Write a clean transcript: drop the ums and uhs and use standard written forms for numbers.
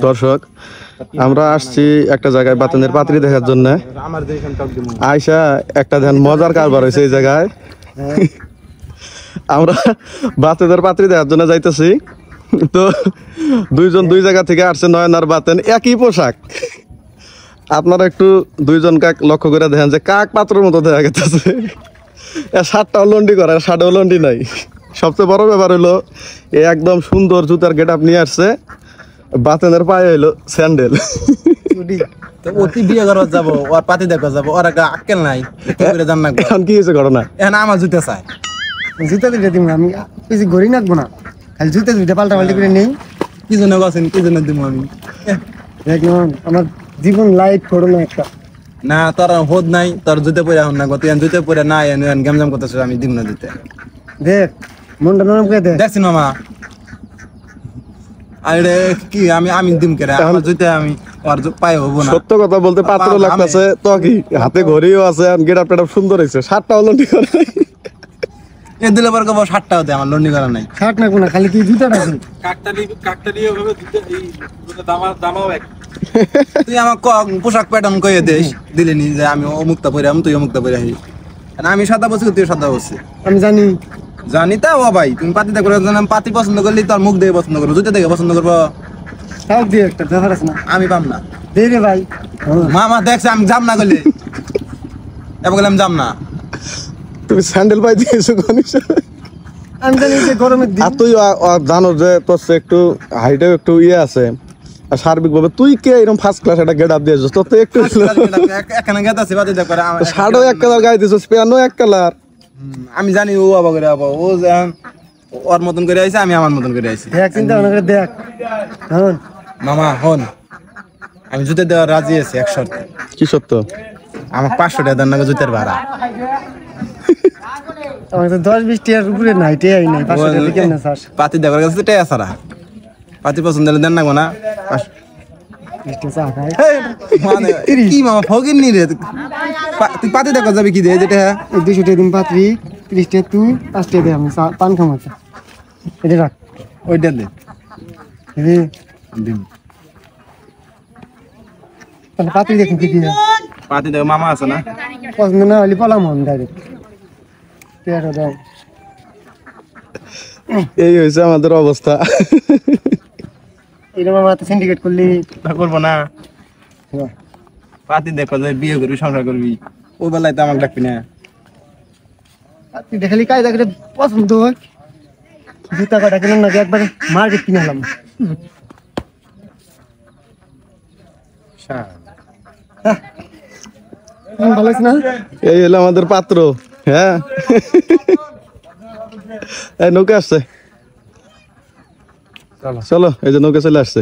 দর্শক আমরা আসছি একটা জায়গায় বাতেনের পাত্রী দেখার জন্য। আয়সা একটা ধ্যান মজার কারবার হয়েছে এই জায়গায়। আমরা বাতেনের পাত্রী দেখার জন্য যাইতেছি, তো দুইজন দুই জায়গা থেকে আসছে। নয়ন আর বাতেন একই পোশাক। আপনারা একটু দুইজন কাক লক্ষ্য করে দেখেন যে কাক পাত্রের মতো দেখা গেছে। শার্টটাও লন্ডি করা, শার্টও লন্ডি নাই। সবচেয়ে বড় ব্যাপার হলো এ একদম সুন্দর জুতার গেট আপ নিয়ে আসছে, বাতেনের পায়ে হইলো স্যান্ডেল। অতি বিয়ে করার যাবো, ওর পাতি দেখা যাবো, ওর একটা আক্কেল নাই। এখন কি হয়েছে ঘটনা? এখন আমার জুতে চাই, জুতা দুইটা দিব আমি, বেশি ঘড়ি নাকবো না, খালি জুতা দুইটা পাল্টা পাল্টি করে নেই। কি জন্য গেছেন, কি জন্য দিব আমি? দেখলাম আমার জীবন লাইট করো না একটা। না তোর হোদ নাই, তোর জুতে পরে এখন না গত জুতে পরে না গেমজাম করতেছ, আমি দিব না দিতে। দেখ মনটা নরম করে দেখ। দেখছি মামা আরে কি আমি দিম কে আমার জুতে আমি ওর পায়ে হবো না। সত্য কথা বলতে পাত্র লাগতেছে তো, কি হাতে ঘড়িও আছে, গেট আপ সুন্দর হয়েছে, শার্টটাও লন্ডি করে নাই। এ দিলে পর কব শার্টটাও দে, আমার লন্ডি করা নাই। শার্ট না কোনা, খালি কি জুতাটা আছে। কাকটা নিয়ে ভাবে দামাও এক। তুই আমার পোশাক প্যাটার্ন কয়ে দিস, দিলে নি যে আমি অমুকটা পরে তুই অমুকটা পরে আসি। আমি সাদা বসছি, তুই সাদা বসছি। আমি জানি জানি তা ও ভাই, তুমি পাতিটা করে পাতি পছন্দ করলি তোর মুখ দিয়ে পছন্দ করবো, জুতে দেখে পছন্দ করবো। তাও দিয়ে একটা ব্যাপার আছে না, আমি পাম না। দে রে ভাই। মামা দেখছে আমি যাম না করলে, এবার গেলে আমি যাম না। তুমি স্যান্ডেল পাই দিয়েছো গণেশ? আমি জানি যে গরমের দিন। আর তুই জানো যে তোর একটু হাইটেও একটু ইয়ে আছে, আর সার্বিক ভাবে তুই কে এরকম ফার্স্ট ক্লাস একটা গেট আপ দিয়েছিস? তোর তো একটু এখানে গেতে আছে বাদে দেখো শার্টও এক কালার গায়ে দিয়েছিস, প্যান্টও এক কালার। আমি জানি ও আবার করে আবার ও ওর মতন করে আইছে, আমি আমার মতন করে আইছি। দেখ চিন্তা ভাবনা করে দেখ। হ্যাঁ মামা হন, আমি জুতে দেওয়ার রাজি আছি এক শর্তে। কি সত্য? আমার 500 টাকা দেন না জুতের ভাড়া। আমার তো 10-20 টাকার উপরে নাই, টেয়াই নাই। 500 টাকা কেমন চাস? পাতি দেওয়ার কাছে টেয়া ছাড়া পাতি পছন্দ হলে দেন না গো না। 20 টাকা চা খাই। মানে কি মামা ফকির নি রে, তুই পাতি দেখা যাবে কি দে যেটা? 200 টাকা দিন পাত্রী, 30 টাকা তুই, 5 টাকা দে আমি পান খামাচ্ছি। এটা রাখ, ওইটা দে দিন। তাহলে পাত্রী দেখুন কি দিয়ে পাতি দেখ মামা আছে না, পছন্দ না হলে পলাম আমি ডাইরেক্ট। টাকা দাও। এই হয়েছে আমাদের অবস্থা। এরকম আমার সিন্ডিকেট করলি করবো না। পাতি দেখো যে বিয়ে করবি, সংসার করবি, ও বেলায় তো আমাকে ডাকবি না। পাত্রী দেখালি কায়দা করে পছন্দ হয়। জুতা কাটা কিনলাম নাকি একবারে মার্কেট কিনে এলাম। ভালো আছে না? এই হলো আমাদের পাত্র। হ্যাঁ, এই নৌকা আসছে, চলো এই যে নৌকা চলে আসছে।